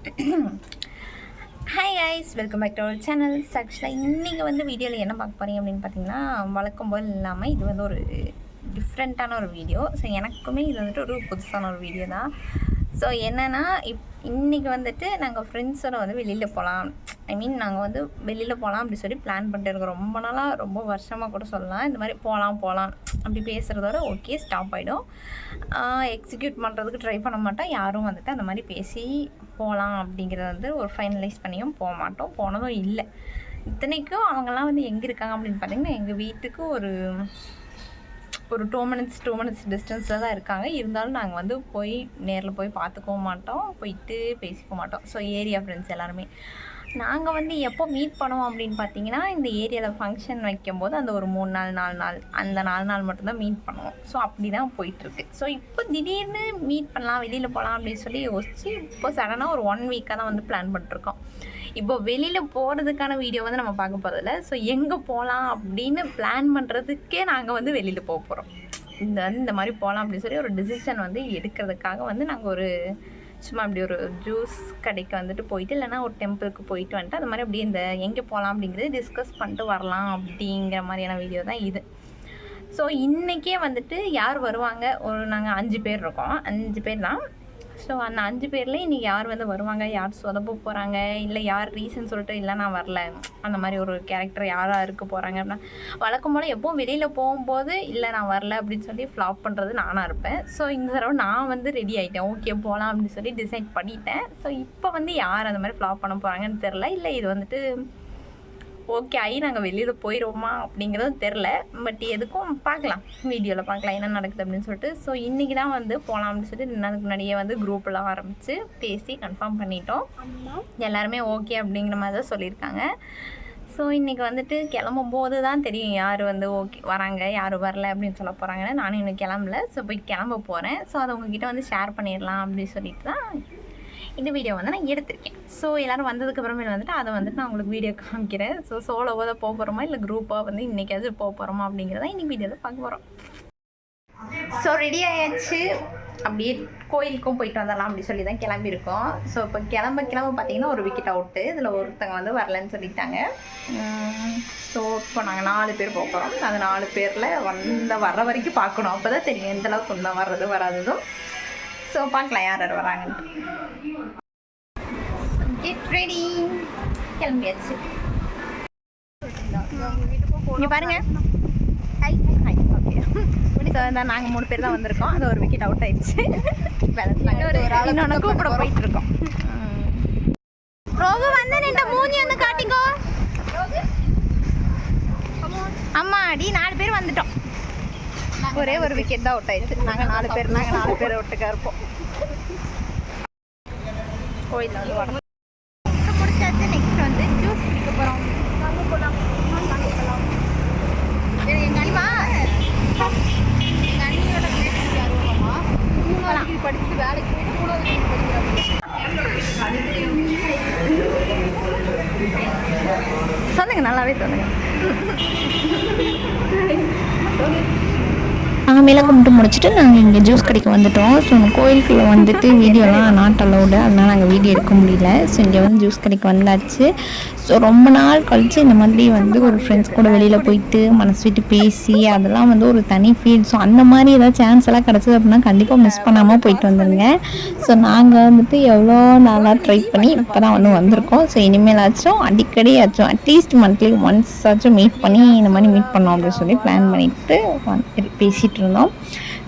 Hi guys, welcome back to our channel. ஆக்சுவலாக இன்றைக்கி வந்து வீடியோவில் என்ன பார்க்க போகிறீங்க அப்படின்னு பார்த்தீங்கன்னா, வழக்கம் போல் இல்லாமல் இது வந்து ஒரு டிஃப்ரெண்ட்டான ஒரு வீடியோ. ஸோ எனக்குமே இது வந்துட்டு ஒரு புதுசான ஒரு வீடியோ தான். ஸோ என்னென்னா இன்றைக்கி வந்துட்டு நாங்கள் ஃப்ரெண்ட்ஸோட வந்து வெளியில் போகலாம், நாங்கள் வந்து வெளியில் போகலாம் அப்படி சொல்லி பிளான் பண்ணிட்டு இருக்கோம். ரொம்ப நாளாக, ரொம்ப வருஷமாக கூட சொல்லலாம். இந்த மாதிரி போகலாம் அப்படி பேசுகிறதோட ஓகே ஸ்டாப் ஆகிடும். எக்ஸிக்யூட் பண்ணுறதுக்கு ட்ரை பண்ண மாட்டோம். யாரும் வந்துட்டு அந்த மாதிரி பேசி போகலாம் அப்படிங்கிறத வந்து ஒரு ஃபைனலைஸ் பண்ணியும் போக மாட்டோம், போனதும் இல்லை. இத்தனைக்கும் அவங்கெல்லாம் வந்து எங்கே இருக்காங்க அப்படின்னு பார்த்தீங்கன்னா, எங்கள் வீட்டுக்கு ஒரு 2 மினிட்ஸ் டிஸ்டன்ஸில் தான் இருக்காங்க. இருந்தாலும் நாங்கள் வந்து நேரில் போய் பார்த்துக்கவும் மாட்டோம், போயிட்டு பேசிக்க மாட்டோம். ஸோ ஏரியா ஃப்ரெண்ட்ஸ் எல்லாருமே நாங்கள் வந்து எப்போ மீட் பண்ணுவோம் அப்படின்னு பார்த்தீங்கன்னா, இந்த ஏரியாவில் ஃபங்க்ஷன் வைக்கும்போது அந்த ஒரு 3 நாள் 4 நாள் அந்த 4 நாள் மட்டும்தான் மீட் பண்ணுவோம். ஸோ அப்படி தான் போயிட்டுருக்கு. ஸோ இப்போ திடீர்னு மீட் பண்ணலாம், வெளியில் போகலாம் அப்படின்னு சொல்லி யோசிச்சு இப்போ சடனாக ஒரு 1 வீக்காக தான் வந்து பிளான் பண்ணிட்டுருக்கோம். இப்போ வெளியில் போகிறதுக்கான வீடியோ வந்து நம்ம பார்க்க போகிறதில்ல. ஸோ எங்கே போகலாம் அப்படின்னு பிளான் பண்ணுறதுக்கே நாங்கள் வந்து வெளியில் போக போகிறோம். இந்த மாதிரி போகலாம் அப்படின்னு சொல்லி ஒரு டிசிஷன் வந்து எடுக்கிறதுக்காக வந்து நாங்கள் ஒரு சும்மா அப்படி ஒரு ஜூஸ் கடைக்கு வந்துட்டு போயிட்டு, இல்லைனா ஒரு டெம்பிளுக்கு போயிட்டு வந்துட்டு அது மாதிரி அப்படியே இந்த எங்கே போகலாம் அப்படிங்கிறது டிஸ்கஸ் பண்ணிட்டு வரலாம் அப்படிங்கிற மாதிரியான வீடியோ தான் இது. ஸோ இன்றைக்கே வந்துட்டு யார் வருவாங்க, நாங்கள் 5 பேர் இருக்கோம், 5 பேர் தான். ஸோ அந்த 5 பேரில் இன்றைக்கி யார் வந்து வருவாங்க, யார் சொதப்ப போகிறாங்க, இல்லை யார் ரீசன் சொல்லிட்டு இல்லை நான் வரல அந்த மாதிரி ஒரு கேரக்டர் யாராக இருக்க போகிறாங்க அப்படின்னா, வழக்கம் போல் எப்போவும் வெளியில் போகும்போது இல்லை நான் வரல அப்படின்னு சொல்லி ஃப்ளாப் பண்ணுறது நானாக இருப்பேன். ஸோ இந்த தடவை நான் வந்து ரெடி ஆகிட்டேன், ஓகே போகலாம் அப்படின்னு சொல்லி டிசைட் பண்ணிட்டேன். ஸோ இப்போ வந்து யார் அந்த மாதிரி ஃப்ளாப் பண்ண போகிறாங்கன்னு தெரில. இல்லை இது வந்துட்டு ஓகே ஆகி நாங்கள் வெளியில் போயிடுவோமா அப்படிங்கிறதும் தெரில. பட் எதுக்கும் பார்க்கலாம், வீடியோவில் பார்க்கலாம் என்ன நடக்குது அப்படின்னு சொல்லிட்டு. ஸோ இன்றைக்கி தான் வந்து போகலாம் அப்படின்னு சொல்லிட்டு 2 நாளுக்கு முன்னாடியே வந்து குரூப்பெலாம் ஆரம்பித்து பேசி கன்ஃபார்ம் பண்ணிட்டோம். எல்லாருமே ஓகே அப்படிங்கிற மாதிரி தான் சொல்லியிருக்காங்க. ஸோ இன்றைக்கி வந்துட்டு கிளம்பும்போது தான் தெரியும் யார் வந்து ஓகே வராங்க, யார் வரல அப்படின்னு சொல்ல போகிறாங்கன்னு. நானும் இன்னும் கிளம்பல. ஸோ போய் கிளம்ப போகிறேன். ஸோ அதை உங்ககிட்ட வந்து ஷேர் பண்ணிடலாம் அப்படின்னு சொல்லிட்டு தான் இந்த வீடியோ வந்து நான் எடுத்திருக்கேன். ஸோ எல்லோரும் வந்ததுக்கப்புறமேல வந்துட்டு அதை வந்துட்டு நான் உங்களுக்கு வீடியோ காமிக்கிறேன். ஸோ சோலோவாக தான் போக போகிறோமா இல்லை குரூப்பாக வந்து இன்றைக்காச்சும் போக போகிறோமா அப்படிங்கிறத இன்றைக்கி வீடியோவில் பார்க்க போகிறோம். ஸோ ரெடி ஆயாச்சு, அப்படியே கோயிலுக்கும் போயிட்டு வந்துடலாம் அப்படி சொல்லி தான் கிளம்பியிருக்கோம். ஸோ இப்போ கிளம்ப பார்த்தீங்கன்னா ஒரு விக்கெட் அவுட்டு, இதில் ஒருத்தங்க வந்து வரலன்னு சொல்லிட்டாங்க. ஸோ இப்போ நாங்கள் 4 பேர் போக போகிறோம். அந்த 4 பேரில் வர்ற வரைக்கும் பார்க்கணும், அப்போ தான் தெரியும் எந்தளவுக்கு ஒன்றா வர்றது வராததும். ஸோ பார்க்கலாம் யார் யார் வராங்கன்ட்டு. கெட் ரெடி, கிளம்பியாச்சு. இங்கே பாருங்க, ஹை ஹை ஓகே. ஸோ நாங்கள் 3 பேர் தான் வந்திருக்கோம். அது ஒரு விக்கெட் அவுட் ஆயிடுச்சு. இன்னொன்று கூப்பிட போயிட்டு இருக்கோம். ரோகு வந்து நின்ற மூஞ்சி வந்து காட்டிக்கோ. அம்மா அடி 4 பேர் வந்துட்டோம். ஒரே ஒரு விக்கெட் தான் அவுட் ஆயிடுச்சு. நாங்கள் 4 பேர் ஒட்டுக்கா இருப்போம். கோயிலில் வந்து வரோம். முடிச்சாச்சு. நெக்ஸ்ட் வந்து ஜூஸ் குடிக்க போகிறோம். நாங்கள் போகலாம். எங்கள் அனிமா எங்கள் அண்ணியோட ஆர்வமா 3ஆவது டிகிரி படிச்சுட்டு வேலைக்கு போயிட்டு 3ஆவது டிகிரி படிக்கிறாங்க. சொல்லுங்கள், நல்லாவே சொல்லுங்கள். மேலே கும்பிட்டு முடிச்சுட்டு நாங்கள் இங்கே ஜூஸ் கடைக்கு வந்துவிட்டோம். ஸோ கோயிலுக்குள்ளே வந்துட்டு வீடியோலாம் நாட் அலௌடு, அதனால் நாங்கள் வீடியோ எடுக்க முடியல. ஸோ இங்கே வந்து ஜூஸ் கடைக்கு வந்தாச்சு. ஸோ ரொம்ப நாள் கழித்து இந்த மாதிரி வந்து ஒரு ஃப்ரெண்ட்ஸ் கூட வெளியில் போயிட்டு மனசு விட்டு பேசி அதெல்லாம் வந்து ஒரு தனி ஃபீல். ஸோ அந்த மாதிரி ஏதாவது சான்ஸ் எல்லாம் கிடச்சிது அப்படின்னா கண்டிப்பாக மிஸ் பண்ணாமல் போயிட்டு வந்துடுங்க. ஸோ நாங்கள் வந்துட்டு எவ்வளோ நாளாக ட்ரை பண்ணி இப்போ தான் வந்து வந்திருக்கோம். ஸோ இனிமேலாச்சும் அடிக்கடி அட்லீஸ்ட் மந்த்லி ஒன்ஸ் ஆச்சும் மீட் பண்ணி இந்த மாதிரி மீட் பண்ணோம் அப்படின்னு சொல்லி பிளான் பண்ணிவிட்டு பேசிகிட்டு இருந்தோம்.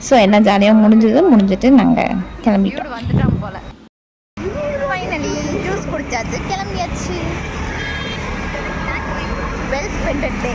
ஸோ எல்லாம் ஜாலியாக முடிஞ்சிட்டு நாங்கள் கிளம்பிட்டோம். வந்துட்டோம் போல். ஃபைனலி ஜூஸ் குடிச்சாச்சு, கிளம்பியாச்சு. வெல் ஸ்பெண்டட் டே.